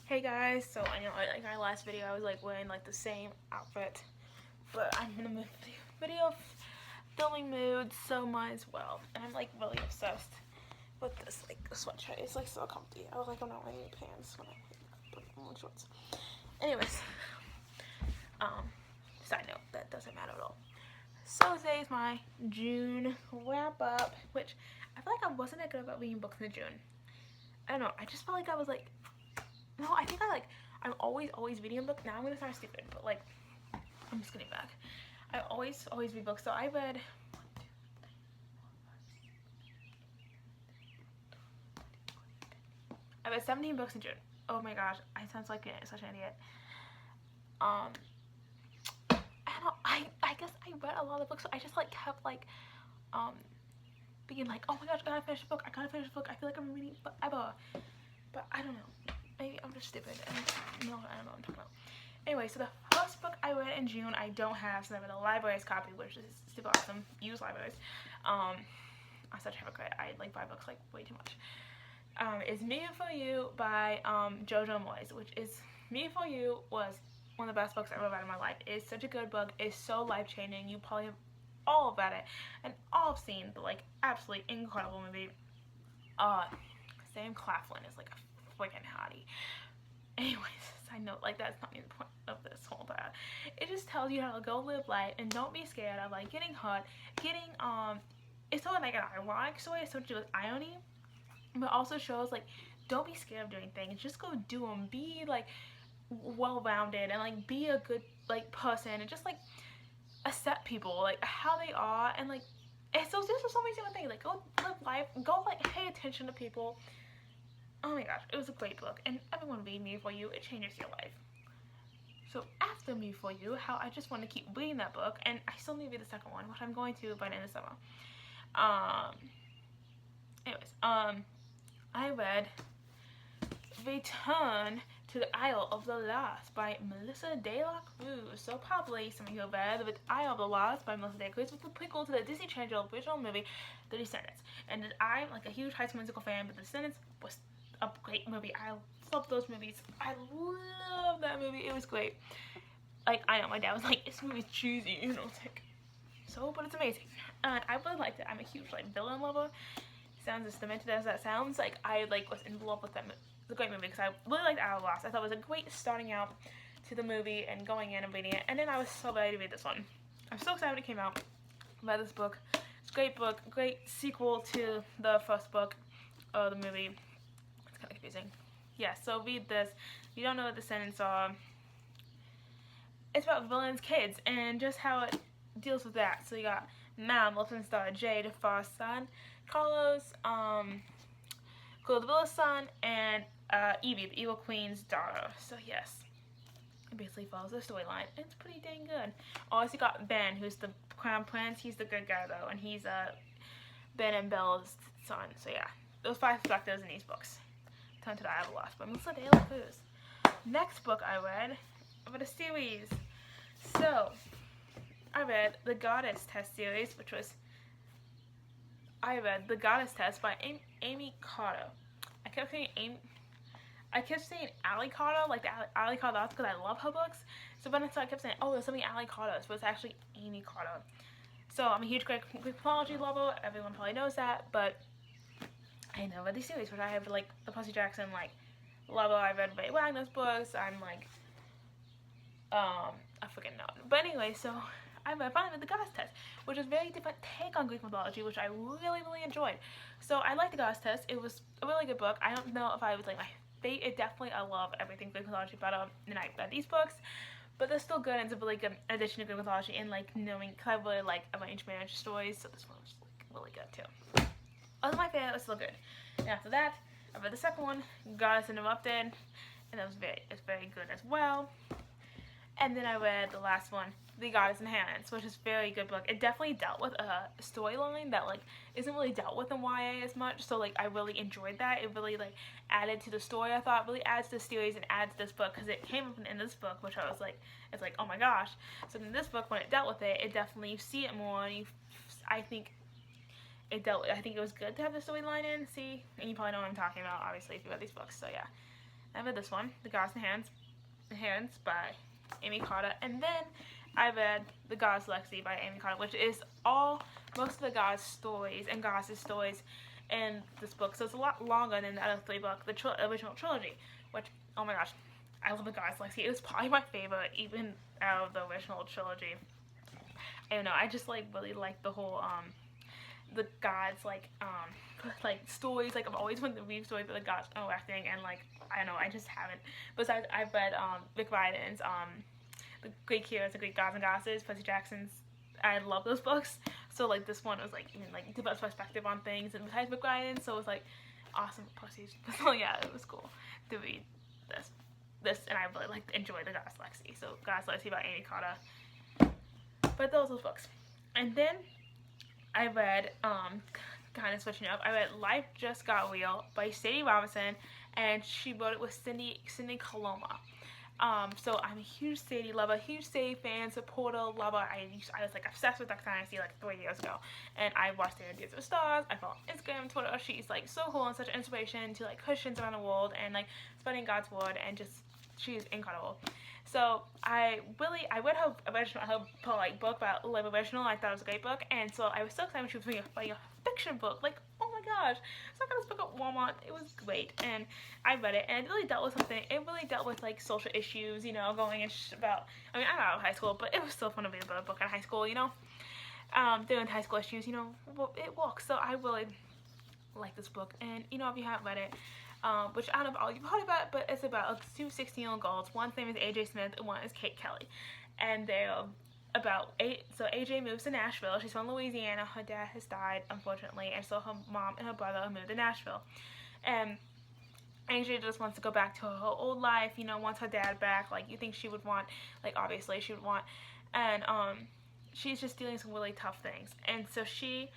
Hey guys, so I know like my last video I was like wearing like the same outfit, but I'm in a video filming mood, so might as well. And I'm like really obsessed with this like sweatshirt. It's like so comfy. I was like I'm not wearing pants when I put on shorts. Anyways, um, side note, that doesn't matter at all. So today is my June wrap up, which I feel like I wasn't that good about reading books in June. I don't know. I just felt like I was like, no, I think I'm always reading a book. Now I'm gonna sound stupid, but like, I'm just getting back. I always read books. So I read, I read 17 books in June. Oh my gosh, I sound like such an idiot. I guess I read a lot of books, so I just like kept like, being like, oh my gosh, I gotta finish a book. I gotta finish a book. I feel like I'm reading forever, but I don't know. Maybe I'm just stupid. And no, I don't know what I'm talking about. Anyway, so the first book I read in June I don't have, so I read a library's copy, which is super awesome. Use libraries. I'm such a hypocrite. I like buy books like way too much. Is Me For You by Jojo Moyes, which is Me For You was one of the best books I ever read in my life. It's such a good book. It's so life changing. You probably have all about it and all have seen the like absolutely incredible movie. Sam Claflin is like a freaking hottie. Anyways, side note, like that's not the point of this whole bad. It just tells you how to go live life and don't be scared of like getting hurt, it's sort of like an ironic story, it's sort of with irony, but also shows like don't be scared of doing things, just go do them, be like well-rounded and like be a good like person and just like accept people like how they are and like it's so this is so many different things like go live life, go like pay attention to people. Oh my gosh, it was a great book, and everyone read Me For You. It changes your life. So after Me For You, how I just want to keep reading that book, and I still need to read the second one, which I'm going to by the end of the summer. I read Return to the Isle of the Lost by Melissa De La Cruz. So probably some of you have read The Isle of the Lost by Melissa De La Cruz, which was a prequel to the Disney Channel original movie, The Descendants. And I'm like a huge High School Musical fan, but The Descendants was a great movie. I love those movies. I love that movie. It was great. Like, I know my dad was like, this movie's cheesy, you know, it's like, so, but it's amazing. And I really liked it. I'm a huge like villain lover. Sounds as demented as that sounds. Like, I like was in love with that movie. It's a great movie because I really liked Isle of the Lost. I thought it was a great starting out to the movie and going in and reading it. And then I was so ready to read this one. I'm so excited when it came out. I read this book. It's a great book. Great sequel to the first book of the movie. It's kind of confusing. Yeah, so read this. If you don't know what Descendants are, it's about villains' kids and just how it deals with that. So you got Mal, Wilson's daughter, Jade, Far's son, Carlos, Villa's son, and Evie, the Evil Queen's daughter. So yes, it basically follows the storyline. It's pretty dang good. Also got Ben, who's the Crown Prince. He's the good guy though, and he's Ben and Belle's son. So yeah, those 5 perspectives in these books. Turn to the Isle of the Lost by Melissa De La Cruz. Next book I read a series. So I read the Goddess Test series, which was The Goddess Test by Amy Carter. I kept saying Ali Carter, like the Ali Carter author, because I love her books. So then I kept saying, oh, there's something Ali Carter, but it's actually Amy Carter. So I'm a huge Greek mythology lover. Everyone probably knows that, but I never read these series, which I have like the Percy Jackson like lover. I read Ray Wagner's books. I'm like, I freaking know. But anyway, so I finally read the Goddess Test, which is a very different take on Greek mythology, which I really enjoyed. So I liked the Goddess Test. It was a really good book. I don't know if I was like my favorite. It definitely, I love everything Greek mythology better than I read these books, but they're still good, and it's a really good addition to Greek mythology and like knowing, because I really like arranged marriage stories, so this one was like really good too. Other my favorite, it was still good. And after that, I read the second one, Goddess Interrupted, and that was it's very good as well. And then I read the last one, The Goddess Inherits, which is a very good book. It definitely dealt with a storyline that like isn't really dealt with in YA as much. So like I really enjoyed that. It really like added to the story. I thought it really adds to the series and adds to this book, because it came up in this book, which I was like, it's like, oh my gosh. So in this book, when it dealt with it, it definitely, you see it more, and I think it was good to have the storyline in. See, and you probably know what I'm talking about, obviously, if you read these books. So yeah. I read this one, The Gods in Hands by Amy Carter, and then I read The Goddess Lexi by Amy Carter, which is most of the gods' stories and goddesses' stories in this book. So it's a lot longer than the other three books, the original trilogy, which, oh my gosh, I love The Goddess Lexi. It was probably my favorite, even out of the original trilogy. I don't know, I just like really like the whole the gods like stories. Like I've always wanted to read stories of the gods interacting, and like I don't know, I just haven't. Besides, I've read Rick Riordan's The Greek Heroes, The Greek Gods and Goddesses, Percy Jackson's. I love those books. So like this one was like even like the best perspective on things, and besides Rick Riordan, so it was like awesome Percy. So yeah, it was cool to read this, and I really like enjoy The Goddess Lexi. So Goddess Lexi by Amy Carter. But those books. And then I read, kind of switching up, I read Life Just Got Real by Sadie Robinson, and she wrote it with Cindy Coloma. So I'm a huge Sadie lover, huge Sadie fan, supporter, lover. I was like obsessed with Duck Dynasty like 3 years ago, and I watched the Dance with Stars. I follow Instagram, Twitter. She's like so cool and such an inspiration to like Christians around the world and like spreading God's word, and just she's incredible. So I read her book about Live Original. I thought it was a great book, and so I was so excited when she was reading a fiction book. Like, oh my gosh! So I got this book at Walmart. It was great, and I read it, and it really dealt with something. It really dealt with like social issues, you know, going about. I mean, I'm out of high school, but it was still fun to read about a book in high school, you know. Doing high school issues, you know, it works. So I really like this book, and you know, if you haven't read it. Which I don't know if all you've heard about it, but it's about two 16-year-old girls. One's name is AJ Smith and one is Kate Kelly. And they're so AJ moves to Nashville. She's from Louisiana. Her dad has died, unfortunately, and so her mom and her brother moved to Nashville. And AJ just wants to go back to her old life, you know, wants her dad back, like you think she would want, like obviously she would want. And she's just dealing with some really tough things. And so she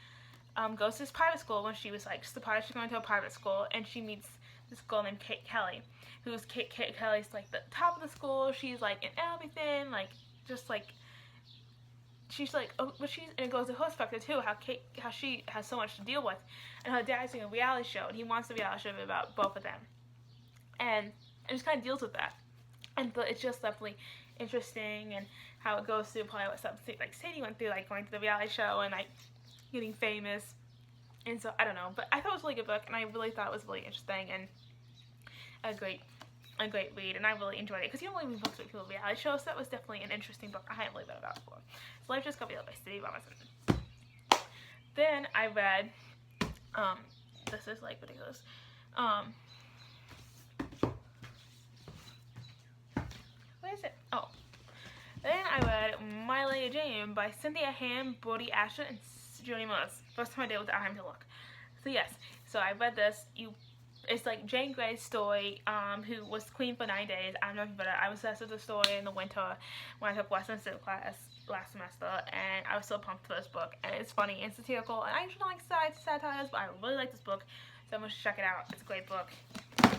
goes to this private school when she was like just she's going to a private school, and she meets this girl named Kate Kelly, who's Kate Kelly's like the top of the school. She's like in everything, like just like she's like, and it goes to her perspective too, how she has so much to deal with, and her dad's doing a reality show, and he wants a reality show about both of them, and it just kind of deals with that, and it's just definitely interesting, and how it goes through probably what something like Sadie went through, like going to the reality show and like getting famous. And so I don't know, but I thought it was a really good book, and I really thought it was really interesting and a great read, and I really enjoyed it because you don't really read books with people reality shows, so that was definitely an interesting book I hadn't really read about before. So Life Just Got Real by Sadie Robinson. Then I read, this is like ridiculous. What is it? Oh. Then I read My Lady Jane by Cynthia Ham, Brody Asher, and Joni Morris. First time I did it without having to look. So yes, so I read this. It's like Jane Grey's story, who was queen for 9 days. I don't know if you read it. I was obsessed with the story in the winter when I took Western Civic class last semester, and I was so pumped for this book. And it's funny and satirical, and I usually don't like satires, but I really like this book, so I'm going to check it out. It's a great book.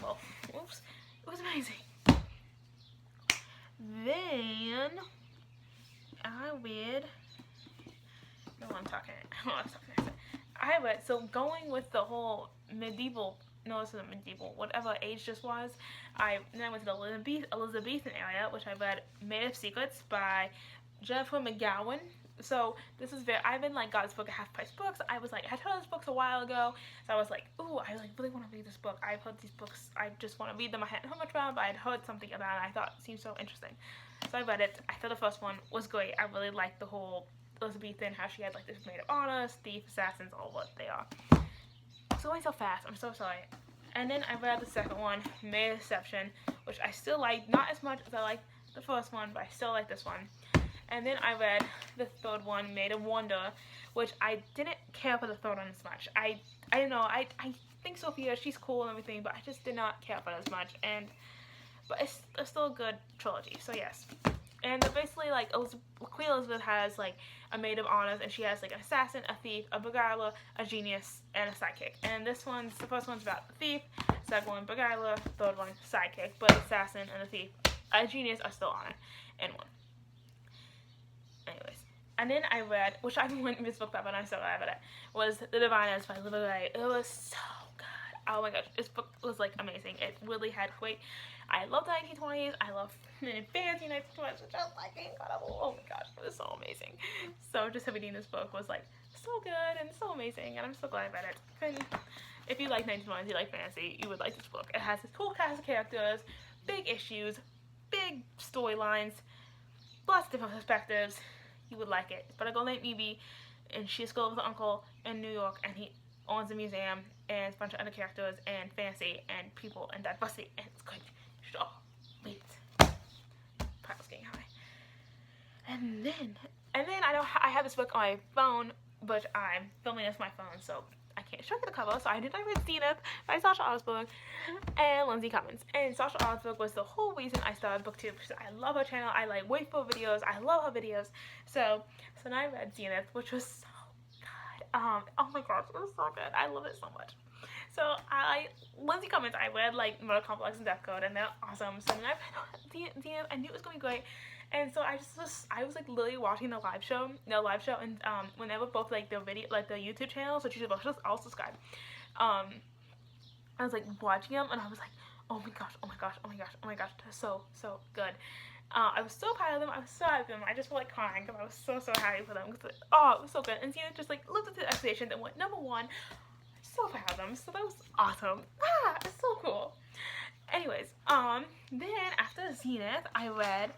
Well, oops. It was amazing. Then I read. No, I'm talking. I read. So going with the whole medieval. No, this isn't medieval. Whatever age this was. Then I went to the Elizabethan area, which I read Made of Secrets by Jennifer McGowan. So this is I've been like got this book at Half Price Books. I was like, I heard this books a while ago, so I was like, ooh, I like really want to read this book. I've heard these books. I just want to read them. I hadn't heard much about them, but I'd heard something about it. I thought it seemed so interesting. So I read it. I thought the first one was great. I really liked the whole Elizabethan, how she had like this maid of honor, thief, assassins, all what they are. It's going so fast. I'm so sorry. And then I read the second one, Maid of Deception, which I still like, not as much as I liked the first one, but I still like this one. And then I read the third one, Maid of Wonder, which I didn't care for the third one as much. I don't know. I think Sophia, she's cool and everything, but I just did not care for it as much. But it's still a good trilogy. So yes. And they're basically like Queen Elizabeth has like a maid of honors, and she has like an assassin, a thief, a beguiler, a genius, and a sidekick. And the first one's about the thief, second one beguiler, third one sidekick. But the assassin and the thief, a genius are still on it in one. Anyways, and then I read, which I wouldn't miss book that, but I'm so glad I read it, was The Diviners by Libba Gray. It was so good. oh my gosh, this book was like amazing. It really had great, I love the 1920s, I love fancy 1920s, which was like incredible. Oh my gosh, it was so amazing. So just reading this book was like so good and so amazing, and I'm so glad I read it. And if you like 1920s, you like fantasy, you would like this book. It has this cool cast of characters, big issues, big storylines, lots of different perspectives. You would like it. It's about a girl named Evie, and she escapes with her uncle in New York, and he owns a museum, and a bunch of other characters, and fantasy, and people, and diversity, and it's good. You should all read it. Pile's getting high. And then I have this book on my phone, but I'm filming this on my phone, so I can't show you the cover. So I read Zenith by Sasha Osberg and Lindsay Cummins. And Sasha Osberg was the whole reason I started BookTube, because I love her channel. I like wait for videos. I love her videos. So then I read Zenith, which was so good. Oh my gosh, it was so good. I love it so much. So Lindsay Cummins, I read like Murder Complex and Death Code, and they're awesome. So then I read Zenith. I knew it was gonna be great. And so I was like literally watching the live show, and whenever both like the video, like the YouTube channels, which you should all subscribe. I was like watching them, and I was like, oh my gosh, oh my gosh, oh my gosh, oh my gosh, they're so good. I was so proud of them. I was so happy with them. I just felt like crying because I was so happy for them. Because it was so good. And Zenith just like lived up to the expectation that went #1. So proud of them. So that was awesome. It's so cool. Anyways, then after Zenith, I read,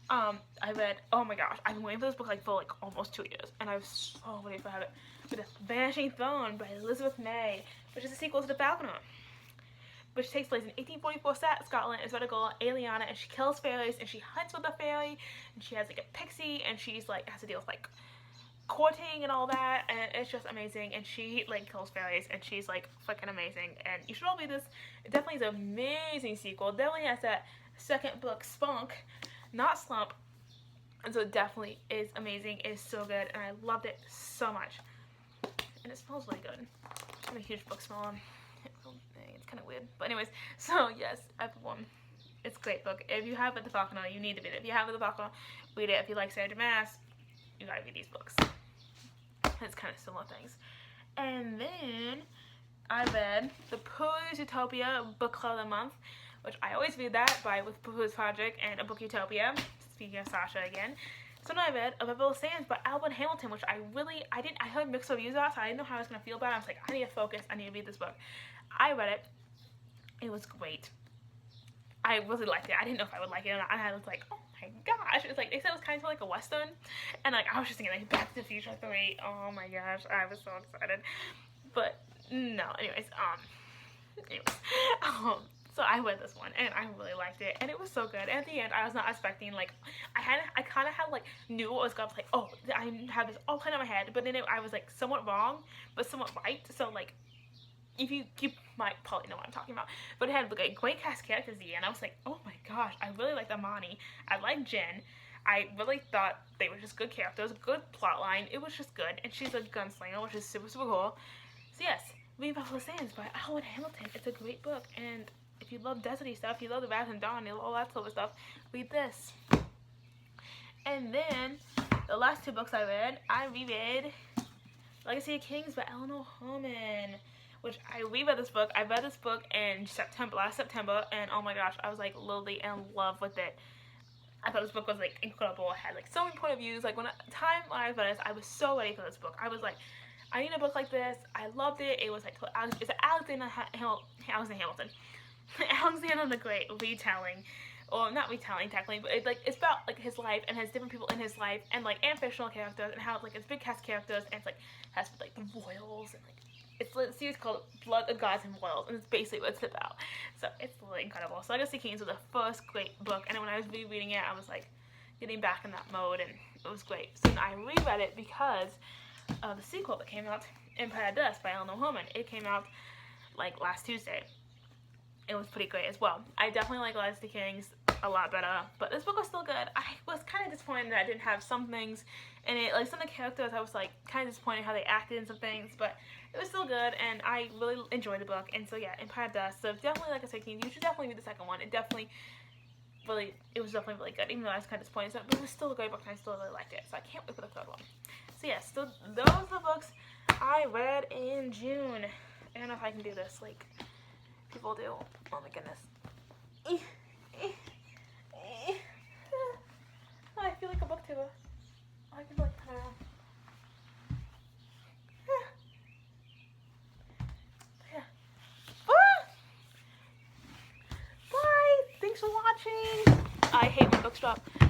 oh my gosh, I've been waiting for this book like for like almost 2 years, and I was so ready to have it. The Vanishing Throne by Elizabeth May, which is a sequel to The Falconer, which takes place in 1844 Scotland. It's about a girl, Aliana, and she kills fairies, and she hunts with a fairy, and she has like a pixie, and she's like has to deal with like courting and all that, and it's just amazing. And she like kills fairies, and she's like freaking amazing. And you should all read this. It definitely is an amazing sequel. It definitely has that second book spunk, not slump, and so it definitely is amazing. It is so good, and I loved it so much. And it smells really good. I'm a huge book smeller. It's kind of weird, but anyways, so yes, everyone, it's a great book. If you have The Falconer, you need to read it. If you have The Falconer, read it. If you like Sarah Maas, you gotta read these books. It's kind of similar things. And then I read The Pooh's Utopia Book Club of the Month, which I always read that with Pooh's Project and A Book Utopia. Speaking of Sasha again. So then I read A River of Sands by Albert Hamilton, which I heard mixed reviews about, so I didn't know how I was going to feel about it. I was like, I need to focus, I need to read this book. I read it. It was great. I really liked it. I didn't know if I would like it or not. And I was like, oh my gosh. It was like, they said it was kind of like a Western. And like, I was just thinking like Back to the Future 3. Oh my gosh. I was so excited. But no, anyways, so I read this one, and I really liked it, and it was so good. And at the end, I was not expecting, like, I kind of had, like, knew what was going to, like, oh, I have this all planned in my head, but then I was, like, somewhat wrong, but somewhat right. So, like, if you might probably know what I'm talking about. But it had, like, a great cast of characters at the end. I was like, oh my gosh, I really liked Amani. I liked Jen. I really thought they were just good characters, good plot line. It was just good, and she's a gunslinger, which is super cool. So yes, read River of Sands by Albert Hamilton. It's a great book, and if you love deserty stuff, you love the Wrath and Dawn, you love all that sort of stuff, read this. And then, the last 2 books I reread Legacy of Kings by Eleanor Holman, which I reread this book. I read this book in last September, and oh my gosh, I was like literally in love with it. I thought this book was like incredible. It had like so many point of views. Like when I read this, I was so ready for this book. I was like, I need a book like this. I loved it. It was like, it's an Alexander Hamilton. Alexander the Great retelling, or not retelling technically, but it's about like his life, and has different people in his life, and like fictional characters, and how like it's big cast characters, and it's like has like the royals, and like it's a series called Blood of Gods and Royals, and it's basically what it's about. So it's really incredible. So Legacy of Kings was the first great book, and when I was rereading it, I was like getting back in that mode, and it was great. So then I reread it because of the sequel that came out, Empire of Dust by Eleanor Holman. It came out like last Tuesday. It was pretty great as well. I definitely like Legacy of Kings a lot better, but this book was still good. I was kind of disappointed that I didn't have some things in it, like some of the characters. I was like kind of disappointed how they acted in some things, but it was still good, and I really enjoyed the book. And so yeah, Empire of Dust. So definitely, like I said, you should definitely read the second one. It was definitely really good, even though I was kind of disappointed. But it was still a great book, and I still really liked it. So I can't wait for the third one. So yeah, those are the books I read in June. I don't know if I can do this like people do. Oh my goodness. I feel like a booktuber. I can like turn around. Yeah. Bye! Thanks for watching! I hate when books drop.